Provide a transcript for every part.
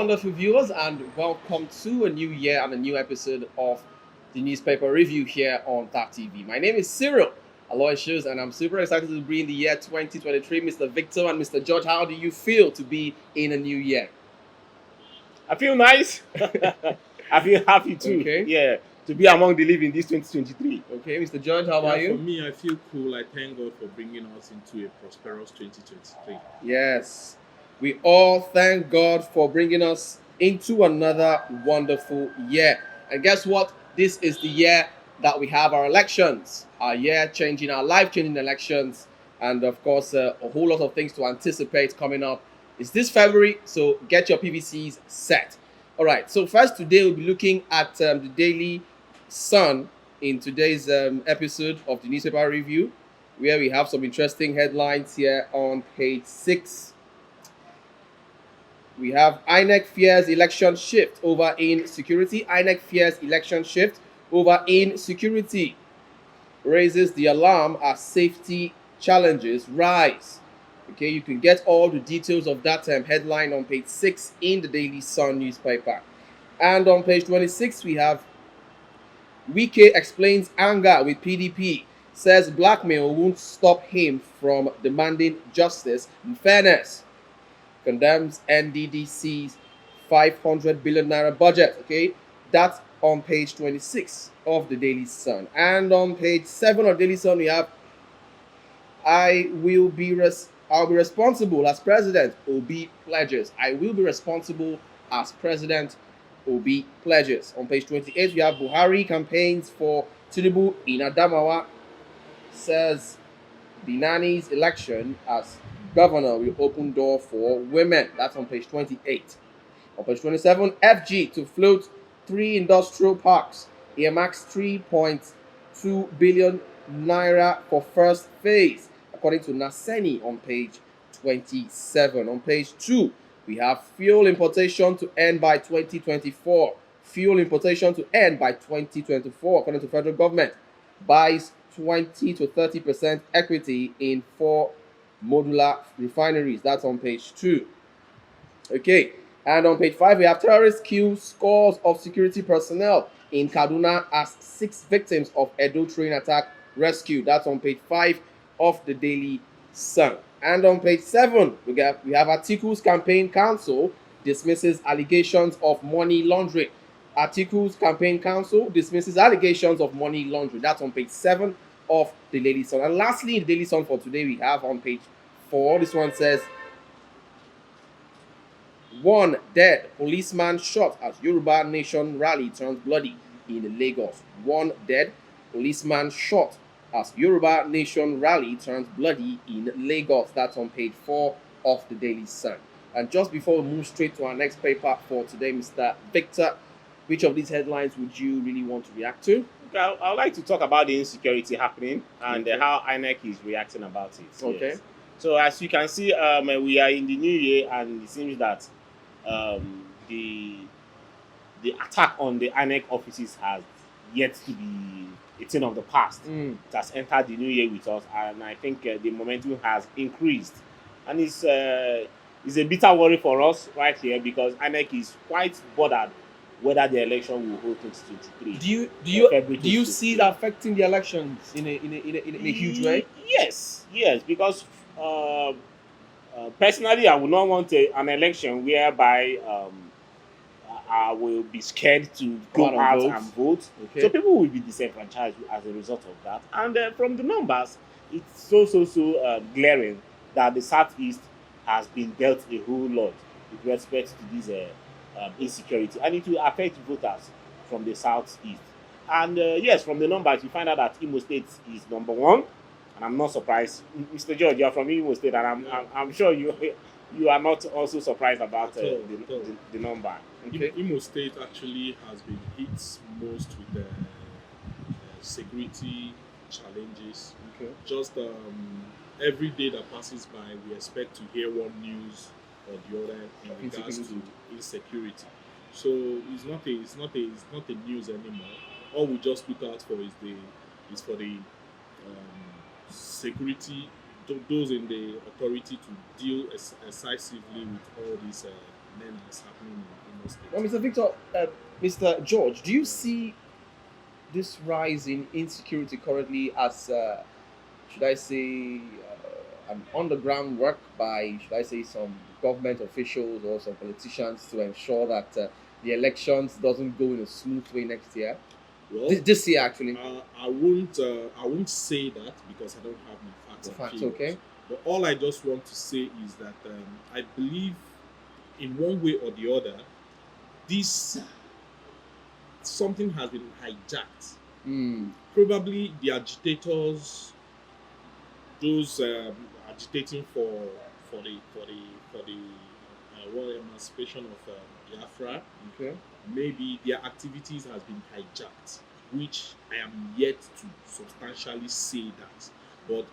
wonderful viewers, and welcome to a new year and a new episode of the newspaper review here on TAC TV. My name is Cyril Aloysius, and I'm super excited to be in the year 2023. Mr. Victor and Mr. George, how do you feel to be in a new year? I feel nice. I feel happy too. Okay. Yeah, to be among the living this 2023. Okay, Mr. George, how about For you? me, I feel cool. I thank God for bringing us into a prosperous 2023. Yes, we all thank God for bringing us into another wonderful year. And guess what? This is the year that we have our elections, our year changing, our life-changing elections, and of course, a whole lot of things to anticipate coming up. It's this February, so get your PVCs set. All right, so first today we'll be looking at the Daily Sun in today's episode of the newspaper review, where we have some interesting headlines here on page 6. We have INEC fears election shift over insecurity. INEC fears election shift over insecurity. Raises the alarm as safety challenges rise. Okay, you can get all the details of that headline on page 6 in the Daily Sun newspaper. And on page 26, we have Wike explains anger with PDP. Says blackmail won't stop him from demanding justice and fairness. Condemns NDDC's 500 billion naira budget. Okay, that's on page 26 of the Daily Sun. And on page 7 of Daily Sun, we have I'll be responsible as president. Obi pledges. I will be responsible as president. Obi pledges. On page 28, we have Buhari campaigns for Tinubu in Adamawa. Says the nanny's election as governor will open door for women. That's on page 28. On page 27, FG to float 3 industrial parks. Earmarks 3.2 billion naira for first phase, according to Naseni on page 27. On page 2, we have fuel importation to end by 2024. Fuel importation to end by 2024, according to federal government. Buys 20 to 30% equity in 4 modular refineries. That's on page 2. Okay, and on page 5, we have terrorists kill scores of security personnel in Kaduna as 6 victims of Edo train attack rescued. That's on page 5 of the Daily Sun. And on page 7, we have Articles Campaign Council dismisses allegations of money laundering. Articles Campaign Council dismisses allegations of money laundering. That's on page 7 of the Daily Sun. And lastly, in the Daily Sun for today, we have on page 4, this one says, 1 dead, policeman shot as Yoruba Nation rally turns bloody in Lagos. 1 dead, policeman shot as Yoruba Nation rally turns bloody in Lagos. That's on page 4 of the Daily Sun. And just before we move straight to our next paper for today, Mr. Victor, which of these headlines would you really want to react to? I would like to talk about the insecurity happening and how INEC is reacting about it. Okay. Yes. So as you can see, we are in the new year, and it seems that the attack on the INEC offices has yet to be a thing of the past. It has entered the new year with us, and I think the momentum has increased. And it's a bitter worry for us right here, because INEC is quite bothered whether the election will hold 2023. Do you see that affecting the elections in a huge way? Yes, because personally, I would not want an election whereby I will be scared to go out and vote. Okay. So people will be disenfranchised as a result of that. And from the numbers, it's so glaring that the Southeast has been dealt a whole lot with respect to this insecurity, and it will affect voters from the Southeast. And yes, from the numbers, you find out that Imo State is number 1, and I'm not surprised. Mr. George, you are from Imo State, and I'm sure you are not also surprised about the number. Okay. Imo State actually has been hit most with the security challenges. Okay. Just every day that passes by, we expect to hear one news or the other in regards to insecurity. So it's not a news anymore. All we just put out for is for the security, those in the authority to deal decisively with all these then as happening in Imo State. Well, Mr. Victor, Mr. George, do you see this rise in insecurity currently as, should I say, an underground work by, should I say, some government officials or some politicians to ensure that the elections doesn't go in a smooth way next year? Well, This year, actually. I won't say that because I don't have my facts and Facts, figures. okay. But all I just want to say is that I believe in one way or the other, this something has been hijacked. Probably the agitators, those agitating for the world emancipation of Biafra. Okay. Maybe their activities has been hijacked, which I am yet to substantially say that. But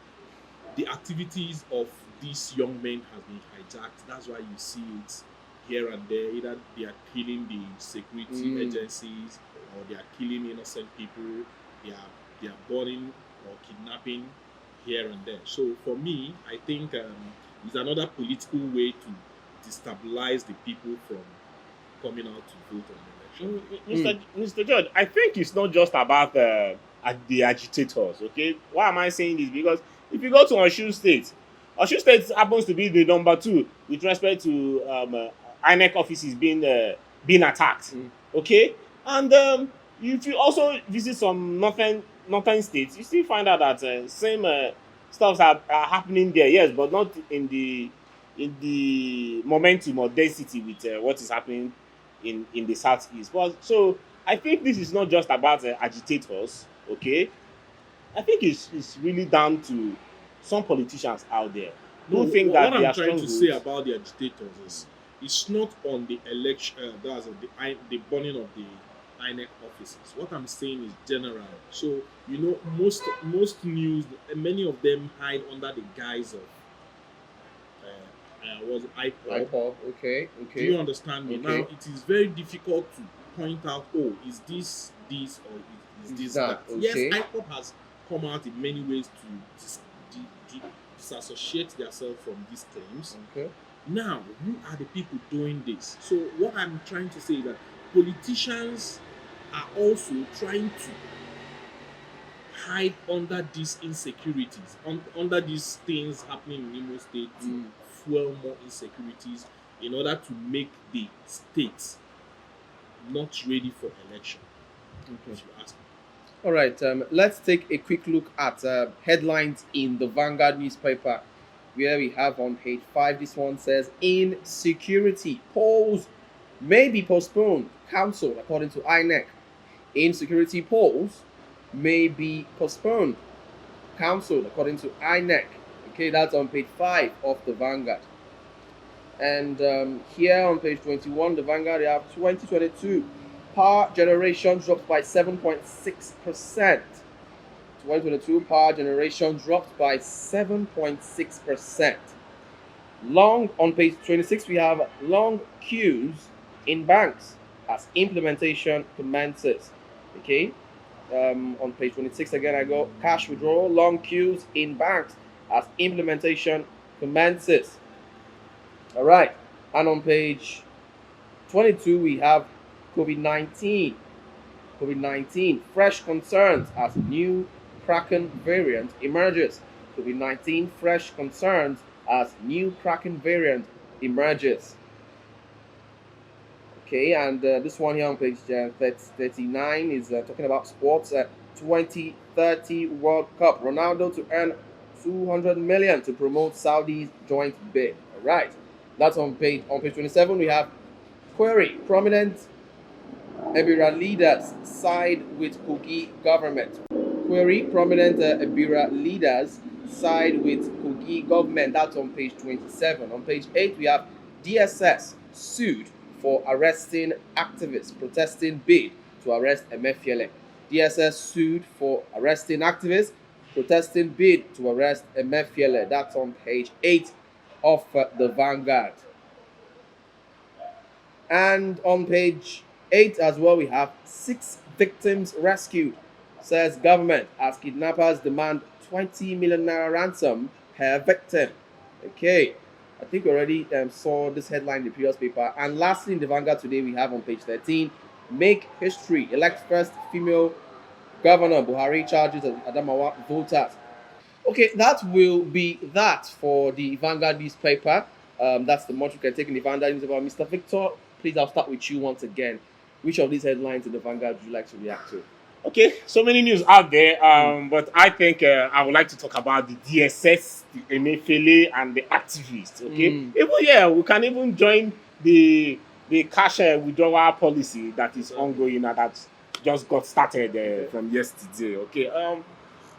the activities of these young men has been hijacked. That's why you see it here and there. Either they are killing the security agencies, or they are killing innocent people. They are burning or kidnapping here and there. So for me, I think it's another political way to destabilize the people from coming out to vote on the election. Mr. George, I think it's not just about the agitators, okay? Why am I saying this? Because if you go to Osun State happens to be the number 2 with respect to INEC offices being attacked, okay? And if you also visit some northern states, you still find out that same stuffs are happening there, yes, but not in the momentum or density with what is happening in the southeast. But so I think this is not just about agitators, okay? I think it's really down to some politicians out there who think that what they I'm are trying strong to say groups. about the agitators is it's not on the election, the burning of the INEC offices. What I'm saying is general. So most news, many of them hide under the guise of was iPod. Okay. Do you understand me? Okay. Now it is very difficult to point out, oh, is this or is this that? Okay. Yes, iPod has come out in many ways to disassociate themselves from these claims. Okay. Now, who are the people doing this? So what I'm trying to say is that politicians are also trying to hide under these insecurities, under these things happening in Imo State to fuel more insecurities in order to make the state not ready for election. Okay. If you ask me. All right, let's take a quick look at headlines in the Vanguard newspaper, where we have on page 5, this one says, insecurity polls may be postponed, cancelled, according to INEC. Insecurity polls may be postponed, cancelled, according to INEC. Okay, that's on page 5 of the Vanguard. And here on page 21, the Vanguard, you have 2022. Power generation dropped by 7.6%. 2022 power generation dropped by 7.6%. On page 26, we have long queues in banks as implementation commences. Okay. On page 26 again, I go cash withdrawal, long queues in banks as implementation commences. All right. And on page 22, we have COVID-19, fresh concerns as new Kraken variant emerges. COVID-19, fresh concerns as new Kraken variant emerges. Okay, and this one here on page 39 is talking about sports. 2030 World Cup. Ronaldo to earn 200 million to promote Saudi's joint bid. All right, that's on page 27. We have query: prominent Ebira leaders side with Kogi government. Query: prominent Ebira leaders side with Kogi government. That's on page 27. On page 8, we have DSS sued for arresting activists protesting bid to arrest Emefiele. DSS sued for arresting activists protesting bid to arrest Emefiele. That's on page 8 of the Vanguard. And on page 8 as well, we have 6 victims rescued. Says government as kidnappers demand 20 million naira ransom per victim. Okay. I think we already saw this headline in the previous paper. And lastly, in the Vanguard today, we have on page 13, make history, elect first female governor. Buhari charges Adamawa voters. Okay, that will be that for the Vanguard newspaper. That's the much we can take in the Vanguard newspaper. Mr. Victor, please, I'll start with you once again. Which of these headlines in the Vanguard would you like to react to? Okay, so many news out there, but I think I would like to talk about the DSS, the Emefiele, and the activists. Okay, even we can even join the cash withdrawal policy that is ongoing and that just got started from yesterday.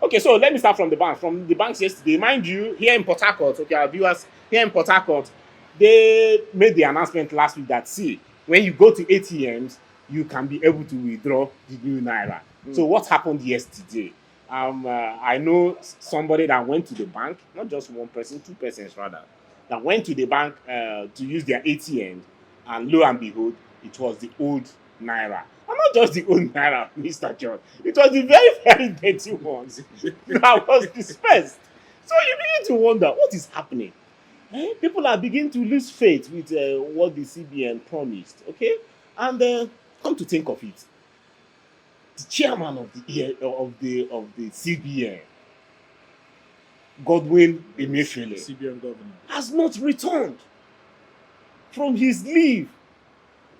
Okay, so let me start from the bank. From the banks yesterday, mind you, here in Port Harcourt, okay, our viewers here in Port Harcourt, they made the announcement last week that see, when you go to ATMs, you can be able to withdraw the new Naira. So what happened yesterday? I know somebody that went to the bank, not just one person, two persons rather, that went to the bank to use their ATM, and lo and behold, it was the old Naira. And not just the old Naira, Mr. John. It was the very, very dirty ones that was dispersed. So you begin to wonder, what is happening? People are beginning to lose faith with what the CBN promised, okay? And come to think of it, the chairman of the CBN, Godwin Emefiele, CBN governor, has not returned from his leave.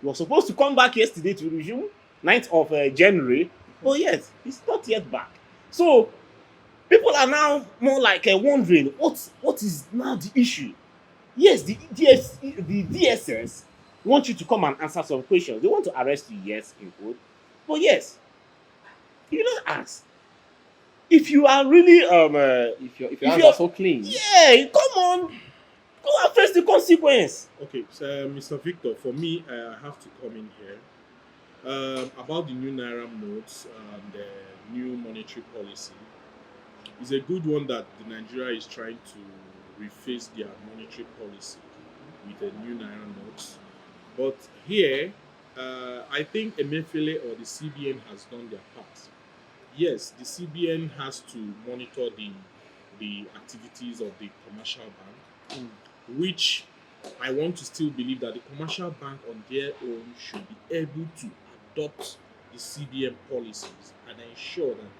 He was supposed to come back yesterday to resume 9th of January, but yes, he's not yet back. So people are now more like wondering what is now the issue. Yes, the DSS want you to come and answer some questions. They want to arrest you, yes, in quote. But yes, you don't ask. If you are really If your hands are so clean. yeah, come on, go and face the consequence. Okay, so Mr. Victor, for me, I have to come in here about the new Naira notes and the new monetary policy. It's a good one that the Nigeria is trying to reface their monetary policy with the new Naira notes. But here, I think Emefiele or the CBN has done their part. Yes, the CBN has to monitor the activities of the commercial bank, which I want to still believe that the commercial bank on their own should be able to adopt the CBN policies and ensure that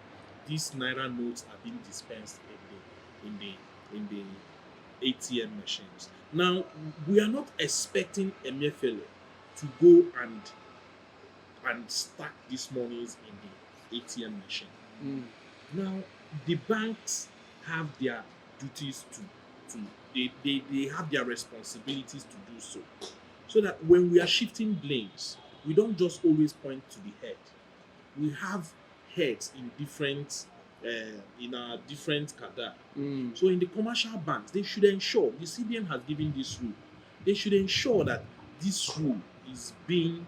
these Naira notes are being dispensed in the ATM machines. Now, we are not expecting Emefiele to go and stack these monies in the ATM machine. Now, the banks have their duties they have their responsibilities to do so. So that when we are shifting blames, we don't just always point to the head. We have heads in different in our different cadre. So in the commercial banks, they should ensure, the CBN has given this rule, they should ensure that this rule is being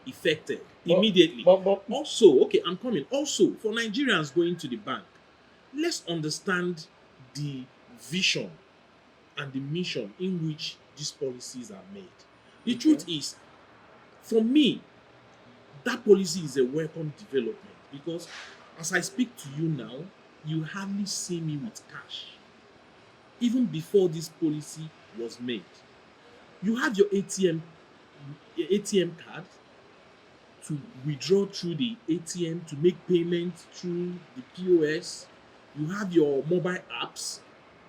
effected immediately. But Also, okay, I'm coming. Also, for Nigerians going to the bank, let's understand the vision and the mission in which these policies are made. The truth is, for me, that policy is a welcome development because as I speak to you now, you hardly see me with cash. Even before this policy was made, you have your ATM card to withdraw through the ATM, to make payments through the POS. You have your mobile apps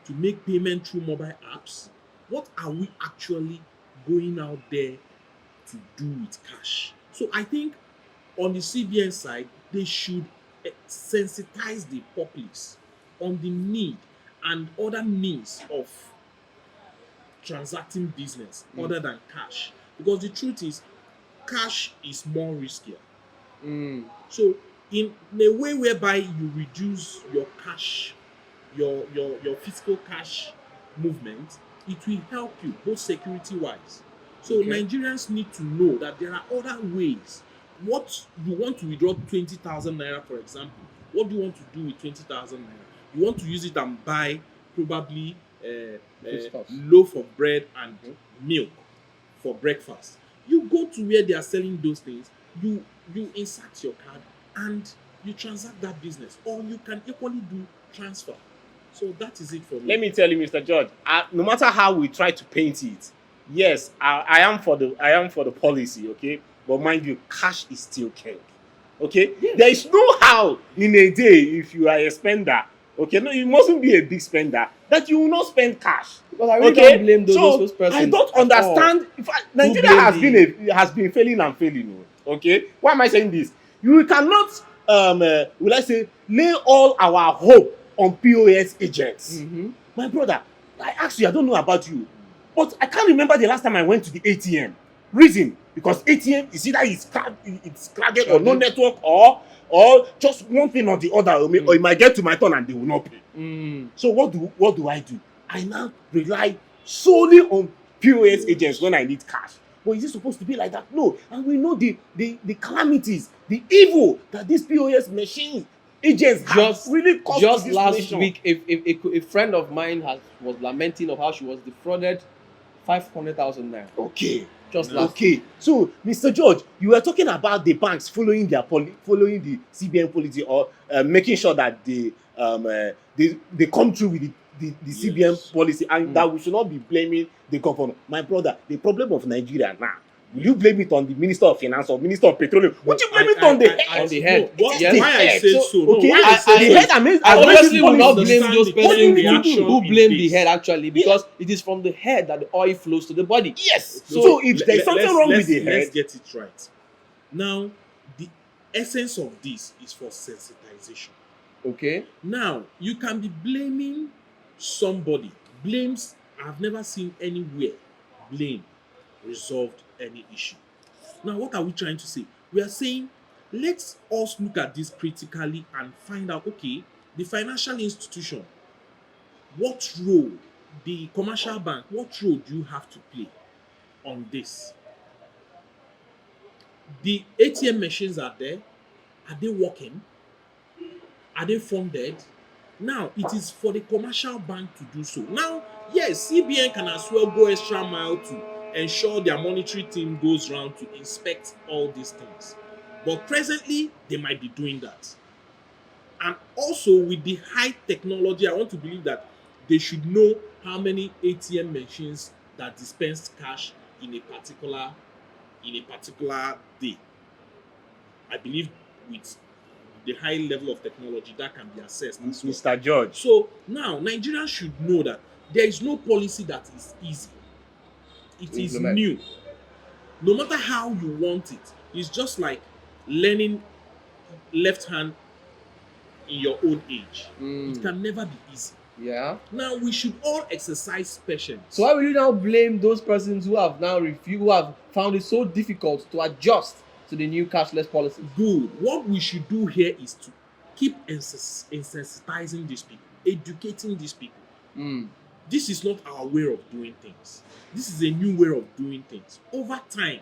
to make payment through mobile apps. What are we actually going out there to do with cash? So I think on the CBN side, they should sensitize the populace on the need and other means of transacting business other than cash. Because the truth is, cash is more riskier. So in a way whereby you reduce your cash, your physical cash movement, it will help you both security wise. So Nigerians need to know that there are other ways. What you want to withdraw 20,000 naira, for example, what do you want to do with 20,000 naira? You want to use it and buy probably a loaf of bread and milk for breakfast. You go to where they are selling those things, you insert your card and you transact that business, or you can equally do transfer. So that is it for me. Let me tell you, Mr. George, no matter how we try to paint it, yes, I am for the policy, okay? But mind you, cash is still king. Okay? Yes. There is no how in a day, if you are a spender, okay, no, you mustn't be a big spender, that you will not spend cash. Because I really Okay? don't blame those So persons. I don't at understand. In fact, Nigeria has been failing and failing. Okay? Why am I saying this? You cannot, will I say, lay all our hope on POS agents. Mm-hmm. My brother, I asked you, I don't know about you, but I can't remember the last time I went to the ATM. Reason, because ATM is either it's cracked or no network, or just one thing or the other, or it might get to my turn and they will not pay. So what do I do? I now rely solely on POS agents when I need cash. But is it supposed to be like that? No. And we know the calamities, the evil that these POS machines agents have really caused just this last nation. week, a friend of mine was lamenting of how she was defrauded 500,000 naira. Okay. Just last Okay. week. So, Mr. George, you were talking about the banks following the CBN policy, or making sure that they come through with the CBN policy, and that we should not be blaming the governor. My brother, the problem of Nigeria now, will you blame it on the Minister of Finance or Minister of Petroleum? Would you blame it on the head? On the head. No, what, Yes. why I say so? No, Okay, why I say the so head is- I honestly will not understand blame those the persons reaction who in blame the this. head, actually, because it is from the head that the oil flows to the body. Yes. So So if there's something wrong with the let's head, get it right. Now, the essence of this is for sensitization. Okay. Now, you can be blaming somebody. Blames, I've never seen anywhere blame resolved any issue. Now, what are we trying to say? We are saying, let us look at this critically and find out, okay, the financial institution, what role, the commercial bank, what role do you have to play on this? The ATM machines are there. Are they working? Are they funded? Now, it is for the commercial bank to do so. Now, yes, CBN can as well go extra mile to ensure their monetary team goes around to inspect all these things. But presently, they might be doing that. And also, with the high technology, I want to believe that they should know how many ATM machines that dispense cash in a particular day. I believe with the high level of technology that can be assessed as well. Mr. George. So now Nigerians should know that there is no policy that is easy. It is Implement. new. No matter how you want it, it's just like learning left hand in your old age. It can never be easy. Yeah. Now we should all exercise patience. So why will you now blame those persons who have now who have found it so difficult to adjust to the new cashless policy? Good. What we should do here is to keep insensitizing these people, educating these people. This is not our way of doing things. This is a new way of doing things. Over time,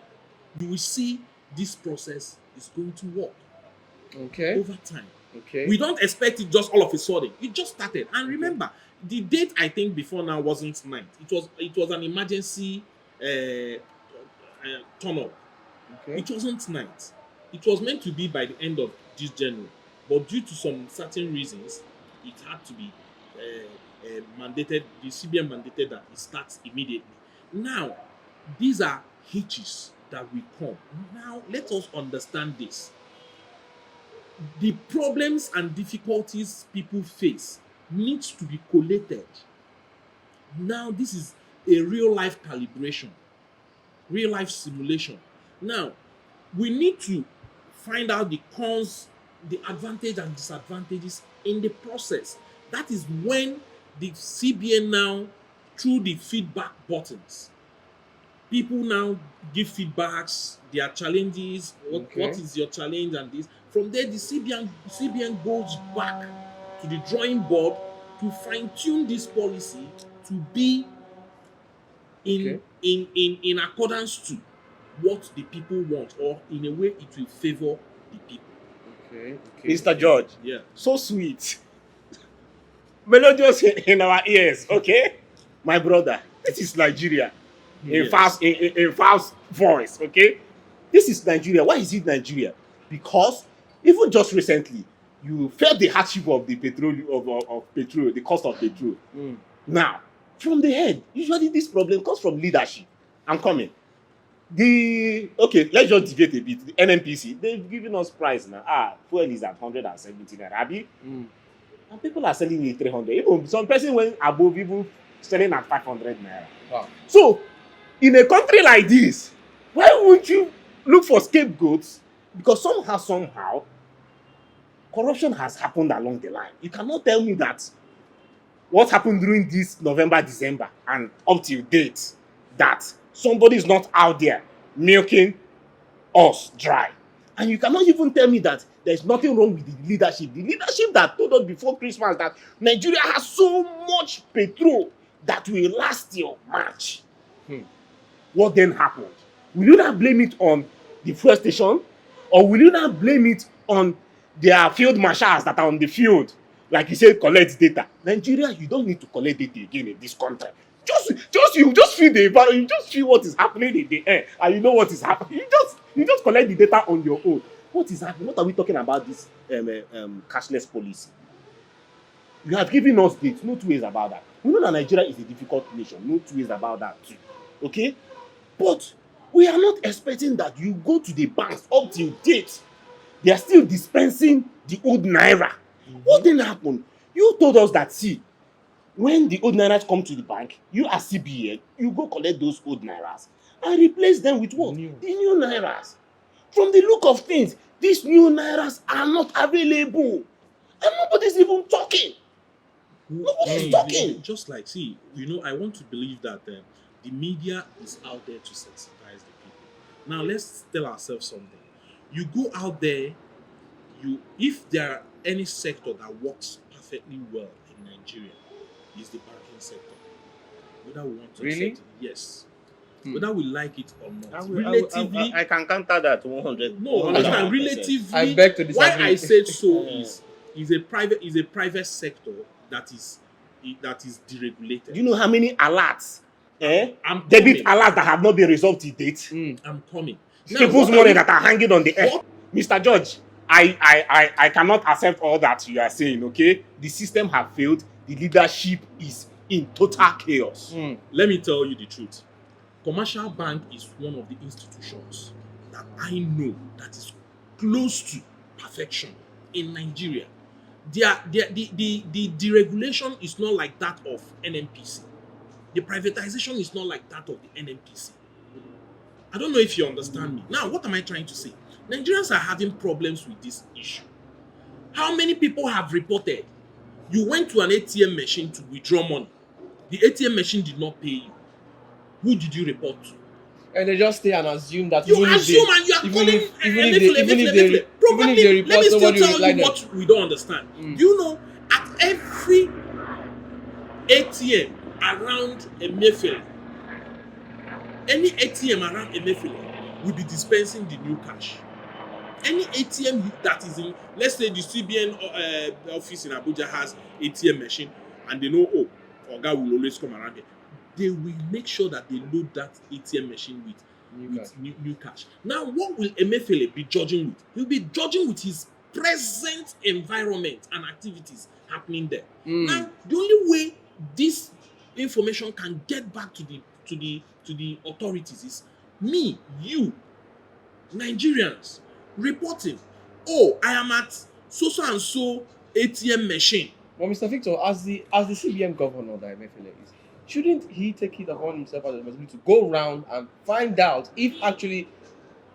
you will see this process is going to work. Okay. Over time. Okay. We don't expect it just all of a sudden. It just started. And remember, the date I think before now wasn't 9th. It was an emergency turn up. Okay. It wasn't 9th. It was meant to be by the end of this January. But due to some certain reasons, it had to be mandated. The CBN mandated that it starts immediately. Now, these are hitches that will come. Now, let us understand this. The problems and difficulties people face needs to be collated. Now, this is a real life calibration, real life simulation. Now, we need to find out the cons, the advantage and disadvantages in the process. That is when the CBN now, through the feedback buttons, people now give feedbacks, their challenges, what is your challenge and this. From there, the CBN goes back to the drawing board to fine-tune this policy to be in accordance to what the people want, or in a way it will favor the people. Okay. Mr. George. Yeah. So sweet. Melodious in our ears, okay? My brother, this is Nigeria. In fast voice, okay? This is Nigeria. Why is it Nigeria? Because even just recently, you felt the hardship of the petrol of petrol, the cost of petrol. Now, from the head, usually this problem comes from leadership. I'm coming. Let's just debate a bit. The NNPC, they've given us price now. Fuel is at 170 naira, abi? And people are selling it 300. Even some person went above, even selling at 500 naira. Wow. So, in a country like this, why won't you look for scapegoats? Because somehow, corruption has happened along the line. You cannot tell me that what happened during this November, December, and up till date, that somebody is not out there milking us dry. And you cannot even tell me that there's nothing wrong with the leadership. The leadership that told us before Christmas that Nigeria has so much petrol that will last till March. What then happened? Will you not blame it on the fuel station? Or will you not blame it on their field marshals that are on the field? Like you said, collect data. Nigeria, you don't need to collect data again in this country. You just feel the environment, you just feel what is happening in the air, and you know what is happening. You just collect the data on your own. What is happening? What are we talking about this cashless policy? You have given us dates, no two ways about that. We know that Nigeria is a difficult nation, no two ways about that too. Okay? But we are not expecting that you go to the banks up till date. They are still dispensing the old Naira. What then happened? You told us that, see, when the old Nairas come to the bank, you as CBN, you go collect those old Nairas and replace them with what? The new Nairas. From the look of things, these new Nairas are not available. And nobody's even talking. Nobody's talking. Just like, see, I want to believe that the media is out there to sensitize the people. Now, let's tell ourselves something. You go out there, if there are any sector that works perfectly well in Nigeria, is the banking sector. Whether we want to accept it, yes. Whether we like it or not. Relatively, I can counter that 100. No, understand. Relatively, I beg to disagree. Why I said so is a private sector that is deregulated. Do you know how many alerts? I'm Debit coming. alerts that have not been resolved to date. I'm coming. Now, People's money that are hanging on the air. Mr. Judge, I cannot accept all that you are saying, okay? The system have failed. The leadership is in total chaos. Let me tell you the truth. Commercial bank is one of the institutions that I know that is close to perfection in Nigeria. The deregulation is not like that of NNPC. The privatization is not like that of the NNPC. I don't know if you understand me. Now, what am I trying to say? Nigerians are having problems with this issue. How many people have reported you went to an ATM machine to withdraw money? The ATM machine did not pay you. Who did you report to? And they just stay and assume that You assume and you are calling even if they report, let me still somebody will tell reply you them. what we don't understand. Do you know at every ATM around Emefiele, any ATM around Emefiele will be dispensing the new cash. Any ATM that is in, let's say the CBN office in Abuja has ATM machine and they know, Oga will always come around here. They will make sure that they load that ATM machine with new cash. Now, what will Emefiele be judging with? He'll be judging with his present environment and activities happening there. Now, the only way this information can get back to the authorities is me, you, Nigerians, reporting, I am at so and so ATM machine. Well, Mr. Victor, as the CBN governor that Emefiele is, shouldn't he take it upon himself as a responsibility to go around and find out if actually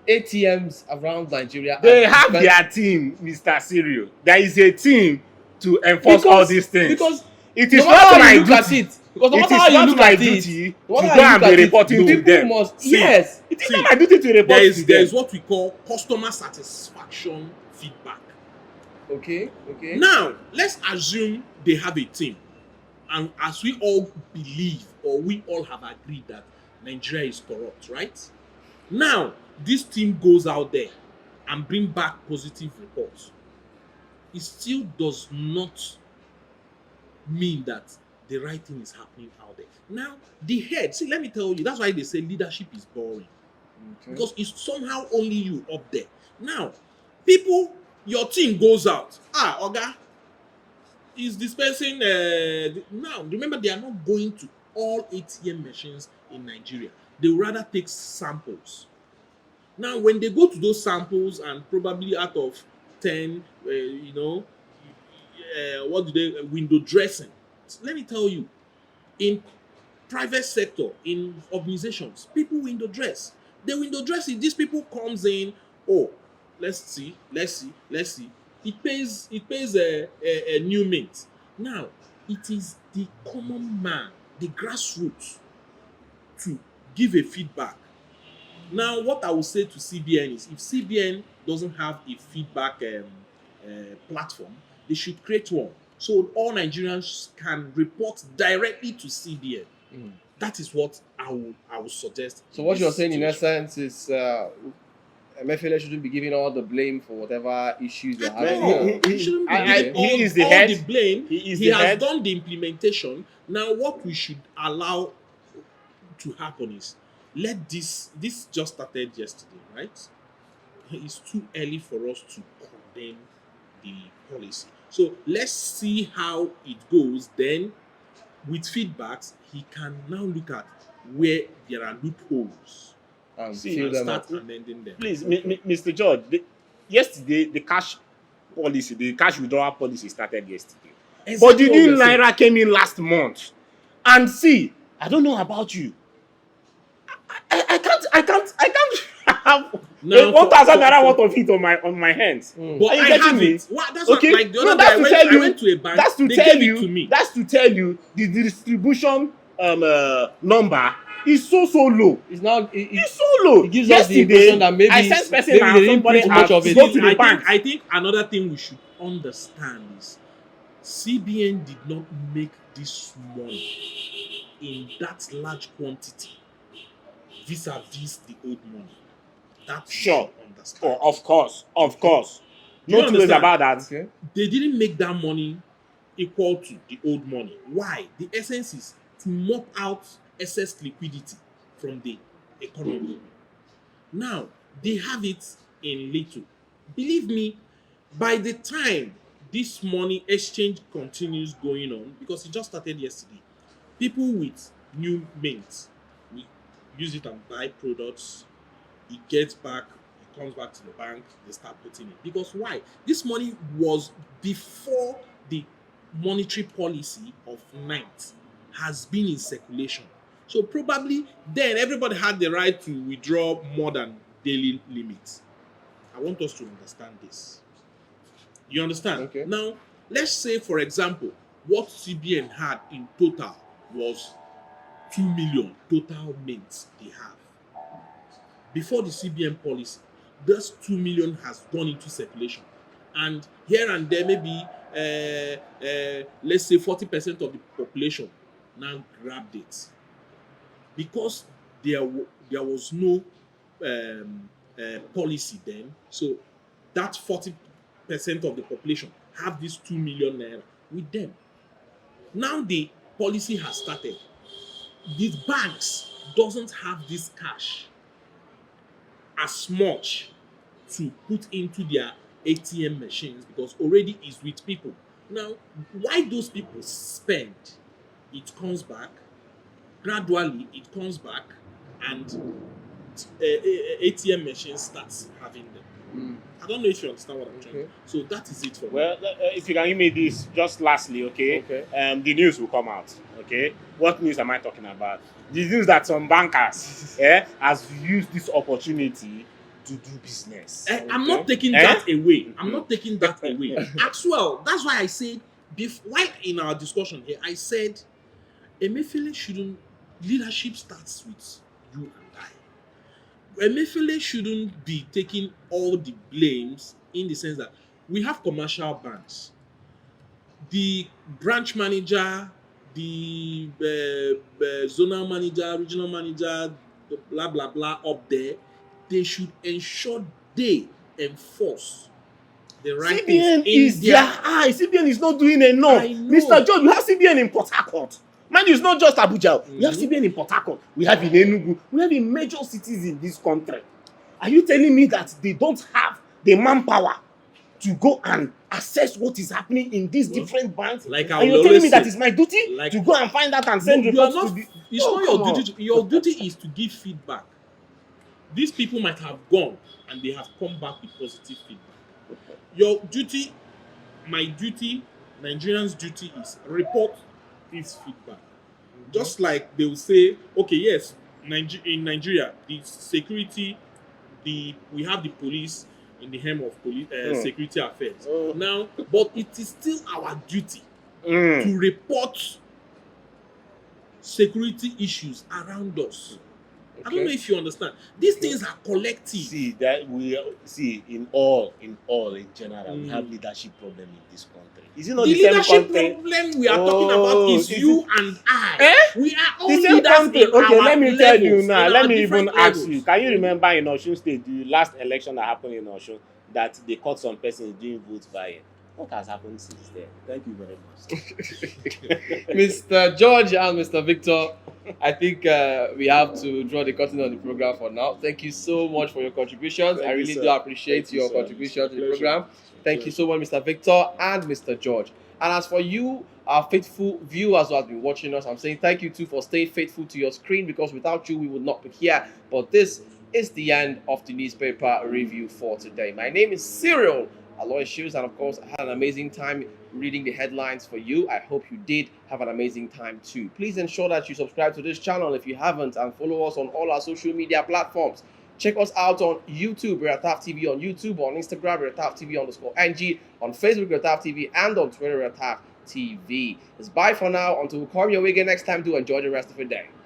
ATMs around Nigeria they have their team, Mr. Sirio. There is a team to enforce all these things. Because it is no not my look at duty. it, because no It matter is how you not look my at duty it, to go and be reporting to them. Yes, It is not my duty to report to There them. is what we call customer satisfaction feedback. Okay. Now, let's assume they have a team. And as we all believe, or we all have agreed that Nigeria is corrupt, right? Now, this team goes out there and bring back positive reports. It still does not mean that the right thing is happening out there. Now, the head, see, let me tell you, that's why they say leadership is boring. Because it's somehow only you up there. Now, people your team goes out. Oga is dispensing. Now, remember, they are not going to all ATM machines in Nigeria. They would rather take samples. Now, when they go to those samples, and probably out of 10, what do they window dressing? Let me tell you, in private sector, in organizations, people window dress. They window dress it. These people comes in. Oh, let's see. It pays a new mint. Now, it is the common man, the grassroots, to give a feedback. Now, what I will say to CBN is, if CBN doesn't have a feedback platform, they should create one, so all Nigerians can report directly to CBN. That is what I would suggest. So what you're saying in essence is Emefiele shouldn't be giving all the blame for whatever issues you're having. He shouldn't be giving he is the all head. the blame. He has head. done the implementation. Now, what we should allow to happen is, let this just started yesterday, right? It's too early for us to condemn the policy. So let's see how it goes. Then, with feedbacks, he can now look at where there are loopholes And and fill them start up. amending them. Please, Mr. George, yesterday the cash withdrawal policy started yesterday. But the new Naira came in last month. And see, I don't know about you. I can't have No, 1,000 Naira worth of it on my hands. But Are you I getting have me? it. That's what, Okay, like the other no, day, that's to tell I you. went to a bank. That's to they tell gave you. it to me. That's to tell you the distribution number is so low. It's now It's so low. it gives us the impression that maybe I sent person maybe and they didn't somebody put much has of to it. go to the bank. I think another thing we should understand is CBN did not make this money in that large quantity vis-a-vis the old money. That we Sure. should understand. Oh, of course. You No two ways understand? about that. Okay. They didn't make that money equal to the old money. Why? The essence is to mop out excess liquidity from the economy. Now, they have it in little. Believe me, by the time this money exchange continues going on, because it just started yesterday, people with new mint will use it and buy products. It gets back, it comes back to the bank, they start putting it. Because why? This money was before the monetary policy of 9th has been in circulation. So probably then everybody had the right to withdraw more than daily limits. I want us to understand this. You understand? Okay. Now, let's say, for example, what CBN had in total was 2 million total mints they have. Before the CBN policy, this 2 million has gone into circulation. And here and there, maybe, let's say 40% of the population now grabbed it. Because there was no policy then, so that 40% of the population have this 2 million naira with them. Now the policy has started. The banks doesn't have this cash as much to put into their ATM machines because already is with people. Now, why those people spend, it comes back, gradually it comes back, and ATM machine starts having them. I don't know if you understand what I'm trying. Okay. So that is it for me. Well, if you can give me this, just lastly, okay? The news will come out, okay? What news am I talking about? The news that some bankers has used this opportunity to do business. I'm not taking that away. I'm not taking that away. As well, that's why I said, while in our discussion here, I said, Emefiele leadership starts with you and I. Emefiele shouldn't be taking all the blames in the sense that we have commercial banks. The branch manager, the zonal manager, regional manager, blah, blah, blah, up there, they should ensure they enforce the right CBN things is their eye. CBN is not doing enough. I know. Mr. George, we have CBN in Port Harcourt. Mind you, it's not just Abuja. We have CBN in Port Harcourt. We have in Enugu. We have in major cities in this country. Are you telling me that they don't have the manpower to go and assess what is happening in these Well, different banks. like I And will you're telling always me that say, it's my duty like- to go and find out and send No, you are reports not. to the. It's Oh, not your come duty. Your duty is to give feedback. These people might have gone and they have come back with positive feedback. Your duty, my duty, Nigerians' duty is report this feedback. Just like they will say, okay, yes, in Nigeria, the security, we have the police in the helm of police security affairs. Now, but it is still our duty to report security issues around us. I don't know if you understand. These things are collective. See in general, we have leadership problem in this country. Is it not The the same leadership country? problem we are talking about is you and I. Eh? We are all The same leaders country. in Okay, our let me tell you levels, now. in Let our me even different ask levels. you. Can you remember in Osun State, the last election that happened in Osun, that they caught some persons doing vote buying? What has happened since then? Thank you very much. Mr. George and Mr. Victor, I think we have to draw the curtain on the program for now. Thank you so much for your contributions. Thank I you, really sir. do appreciate Thank you, your sir. contribution to the Pleasure. program. Thank you so much, Mr. Victor and Mr. George. And as for you, our faithful viewers who have been watching us, I'm saying thank you too for staying faithful to your screen, because without you, we would not be here. But this is the end of the newspaper review for today. My name is Cyril Aloysius, and of course, I had an amazing time reading the headlines for you. I hope you did have an amazing time too. Please ensure that you subscribe to this channel if you haven't, and follow us on all our social media platforms. Check us out on YouTube, Reataf TV on YouTube, on Instagram, Reataf TV_NG, on Facebook, Reataf TV, and on Twitter, Reataf TV. It's bye for now. Until we come your way again next time, do enjoy the rest of your day.